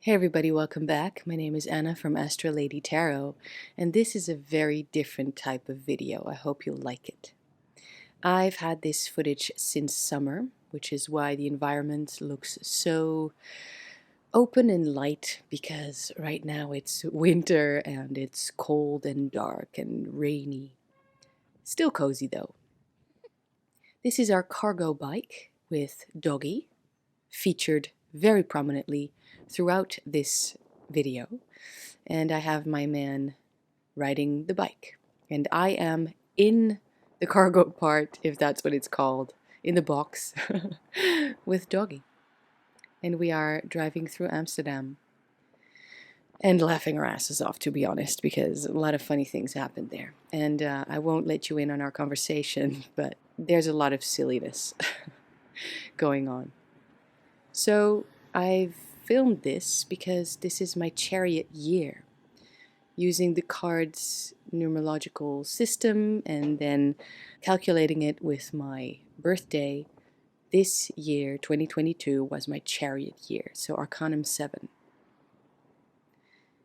Hey everybody, welcome back. My name is Anna from Astralladytarot, and this is a very different type of video. I hope you'll like it. I've had this footage since summer, which is why the environment looks so open and light, because right now it's winter and it's cold and dark and rainy. Still cozy though. This is our cargo bike with Doggy, featured very prominently throughout this video, and I have my man riding the bike, and I am in the cargo part, if that's what it's called, in the box with Doggy, and we are driving through Amsterdam and laughing our asses off, to be honest, because a lot of funny things happened there, and I won't let you in on our conversation, but there's a lot of silliness going on. So I've filmed this because this is my Chariot Year, using the card's numerological system and then calculating it with my birthday. This year, 2022, was my Chariot Year, so Arcanum 7.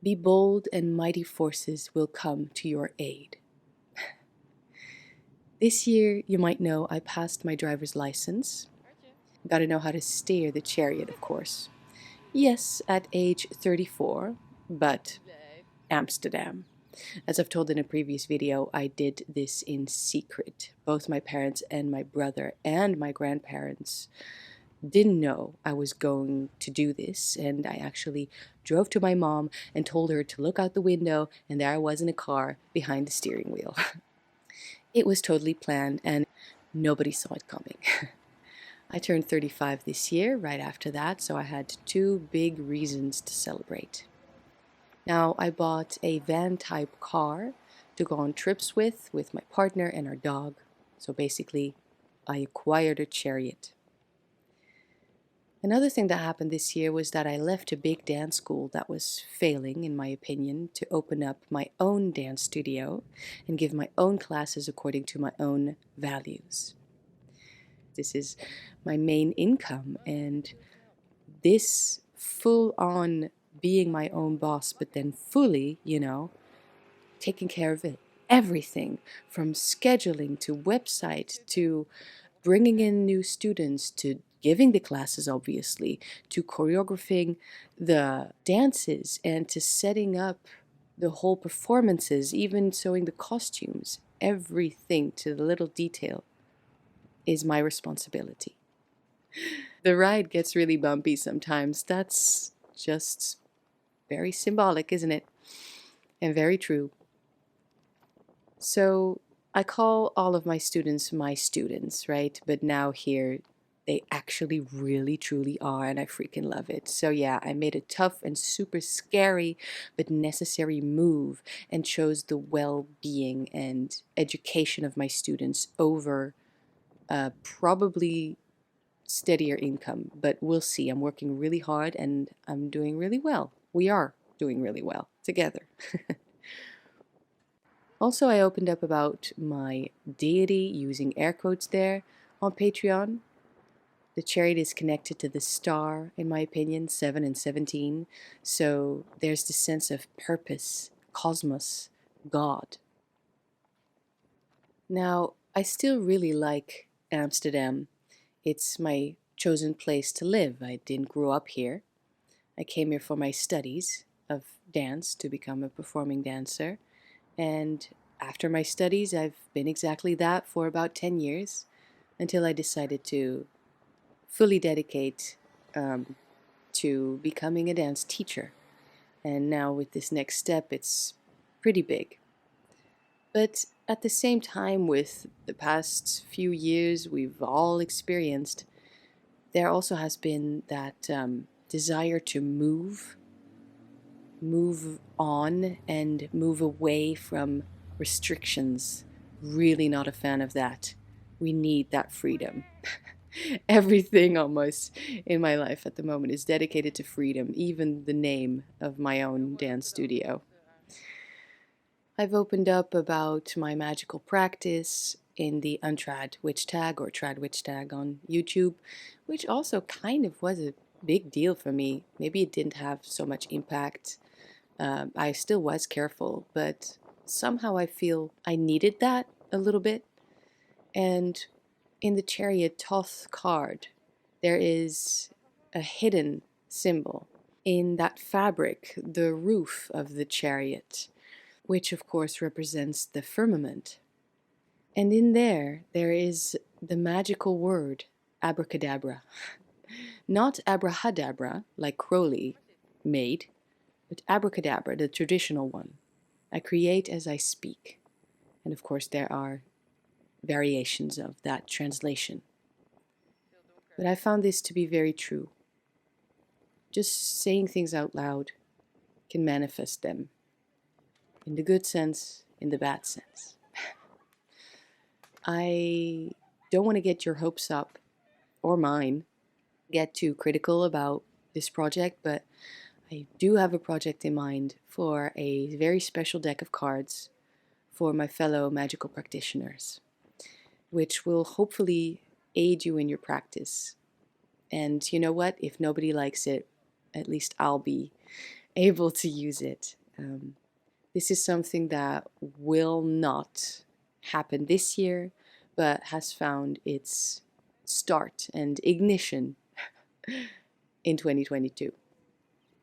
Be bold and mighty forces will come to your aid. This year, you might know I passed my driver's license. Gotta know how to steer the chariot, of course. Yes, at age 34, but Amsterdam. As I've told in a previous video, I did this in secret. Both my parents and my brother and my grandparents didn't know I was going to do this, and I actually drove to my mom and told her to look out the window, and there I was in a car behind the steering wheel. It was totally planned, and nobody saw it coming. I turned 35 this year, right after that, so I had two big reasons to celebrate. Now, I bought a van-type car to go on trips with my partner and our dog. So basically, I acquired a chariot. Another thing that happened this year was that I left a big dance school that was failing, in my opinion, to open up my own dance studio and give my own classes according to my own values. This is my main income, and this full-on being my own boss, but then fully, taking care of it. Everything from scheduling to website to bringing in new students to giving the classes, obviously, to choreographing the dances and to setting up the whole performances, even sewing the costumes. Everything to the little detail is my responsibility. The ride gets really bumpy sometimes. That's just very symbolic, isn't it? And very true. So I call all of my students, right? But now here, they actually really truly are, and I freaking love it. So yeah, I made a tough and super scary but necessary move and chose the well-being and education of my students over probably steadier income, but we'll see. I'm working really hard and I'm doing really well. We are doing really well together. Also, I opened up about my deity, using air quotes there, on Patreon. The chariot is connected to the star, in my opinion, 7 and 17. So there's this sense of purpose, cosmos, God. Now, I still really like Amsterdam. It's my chosen place to live. I didn't grow up here. I came here for my studies of dance to become a performing dancer. And after my studies, I've been exactly that for about 10 years until I decided to fully dedicate to becoming a dance teacher. And now with this next step, it's pretty big. But at the same time, with the past few years we've all experienced, there also has been that desire to move on and move away from restrictions. Really not a fan of that. We need that freedom. Everything almost in my life at the moment is dedicated to freedom, even the name of my own dance studio. I've opened up about my magical practice in the Untrad Witch Tag, or Trad Witch Tag on YouTube, which also kind of was a big deal for me. Maybe it didn't have so much impact. I still was careful, but somehow I feel I needed that a little bit. And in the Chariot Thoth card, there is a hidden symbol in that fabric, the roof of the chariot, which of course represents the firmament. And in there is the magical word abracadabra. Not abrahadabra, like Crowley made, but abracadabra, the traditional one. I create as I speak. And of course, there are variations of that translation. But I found this to be very true. Just saying things out loud can manifest them, in the good sense, in the bad sense. I don't want to get your hopes up, or mine, get too critical about this project, but I do have a project in mind for a very special deck of cards for my fellow magical practitioners, which will hopefully aid you in your practice. And you know what? If nobody likes it, at least I'll be able to use it. This is something that will not happen this year, but has found its start and ignition in 2022.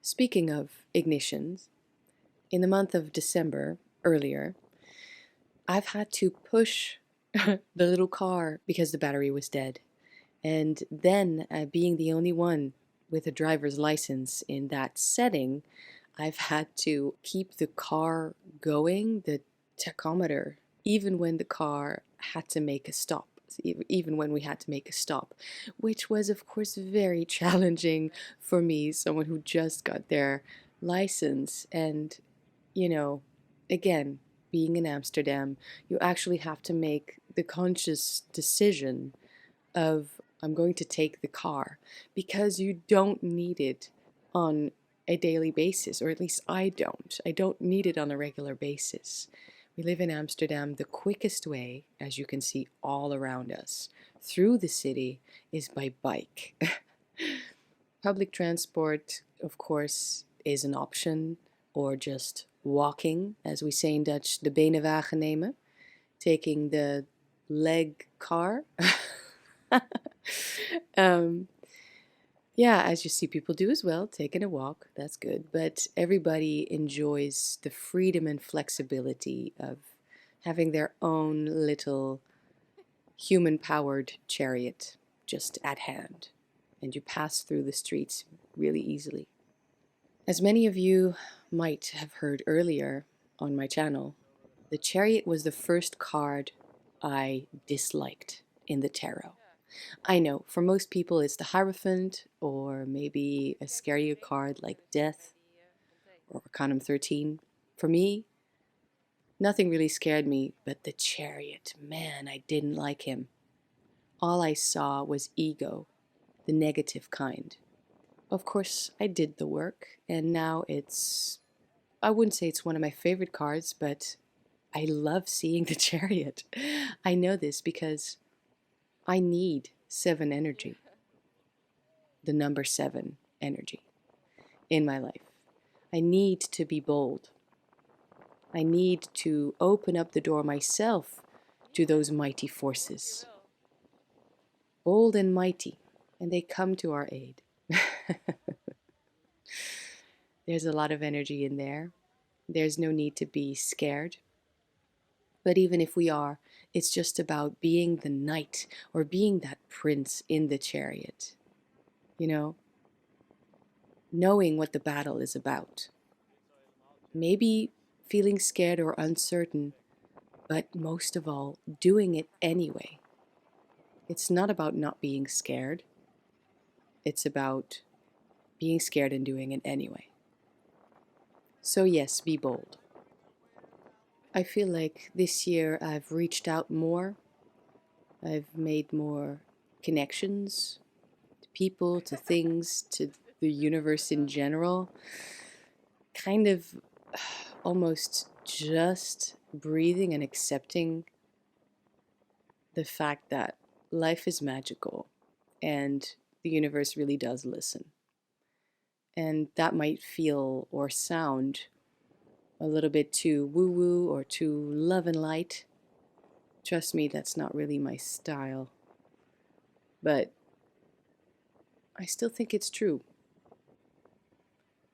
Speaking of ignitions, in the month of December, earlier, I've had to push the little car because the battery was dead. And then, being the only one with a driver's license in that setting, I've had to keep the car going, the tachometer, even when the car had to make a stop, even when we had to make a stop, which was, of course, very challenging for me, someone who just got their license. And, you know, again, being in Amsterdam, you actually have to make the conscious decision of I'm going to take the car because you don't need it on a daily basis, or at least I don't. I don't need it on a regular basis. We live in Amsterdam. The quickest way, as you can see all around us, through the city is by bike. Public transport, of course, is an option, or just walking, as we say in Dutch, de benenwagen nemen, taking the leg car. Yeah, as you see people do as well, taking a walk, that's good. But everybody enjoys the freedom and flexibility of having their own little human-powered chariot just at hand. And you pass through the streets really easily. As many of you might have heard earlier on my channel, the chariot was the first card I disliked in the tarot. I know, for most people it's the Hierophant, or maybe a scarier card like Death or Arcanum 13. For me, nothing really scared me but the Chariot. Man, I didn't like him. All I saw was ego, the negative kind. Of course, I did the work, and now I wouldn't say it's one of my favorite cards, but I love seeing the Chariot. I know this because I need 7 energy, the number 7 energy in my life. I need to be bold. I need to open up the door myself to those mighty forces. Bold and mighty, and they come to our aid. There's a lot of energy in there. There's no need to be scared. But even if we are, it's just about being the knight or being that prince in the chariot. You know, knowing what the battle is about. Maybe feeling scared or uncertain, but most of all, doing it anyway. It's not about not being scared. It's about being scared and doing it anyway. So yes, be bold. I feel like this year I've reached out more. I've made more connections to people, to things, to the universe in general. Kind of almost just breathing and accepting the fact that life is magical and the universe really does listen. And that might feel or sound a little bit too woo-woo or too love and light. Trust me, that's not really my style. But I still think it's true.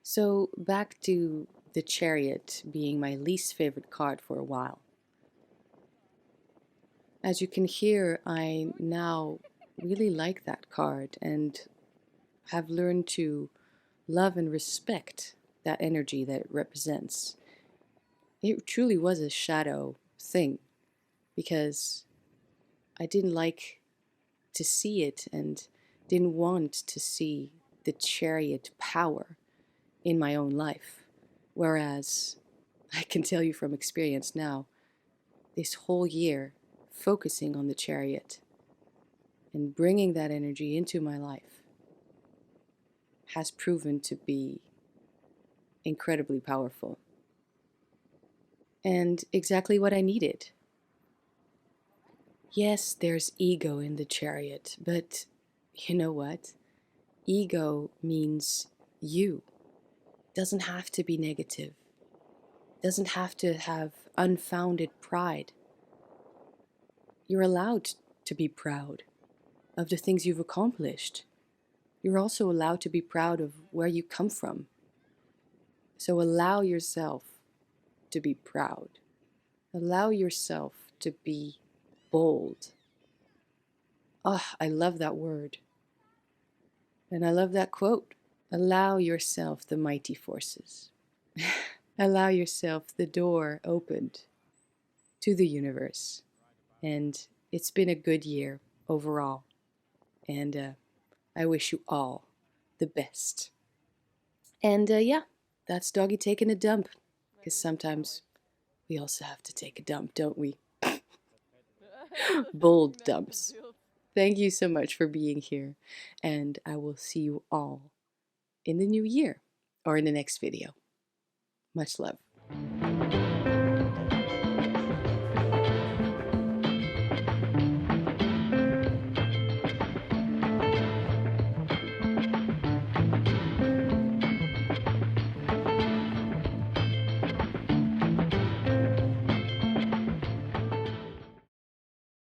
So back to the Chariot being my least favorite card for a while. As you can hear, I now really like that card and have learned to love and respect that energy that it represents. It truly was a shadow thing because I didn't like to see it and didn't want to see the chariot power in my own life. Whereas I can tell you from experience now, this whole year focusing on the chariot and bringing that energy into my life has proven to be incredibly powerful and exactly what I needed. Yes, there's ego in the chariot, but you know what? Ego means you. Doesn't have to be negative. Doesn't have to have unfounded pride. You're allowed to be proud of the things you've accomplished. You're also allowed to be proud of where you come from. So allow yourself to be proud. Allow yourself to be bold. Oh, I love that word. And I love that quote. Allow yourself the mighty forces. Allow yourself the door opened to the universe. And it's been a good year overall. And I wish you all the best. And yeah, that's Doggy taking a dump. Because sometimes we also have to take a dump, don't we? Bold dumps. Thank you so much for being here. And I will see you all in the new year or in the next video. Much love.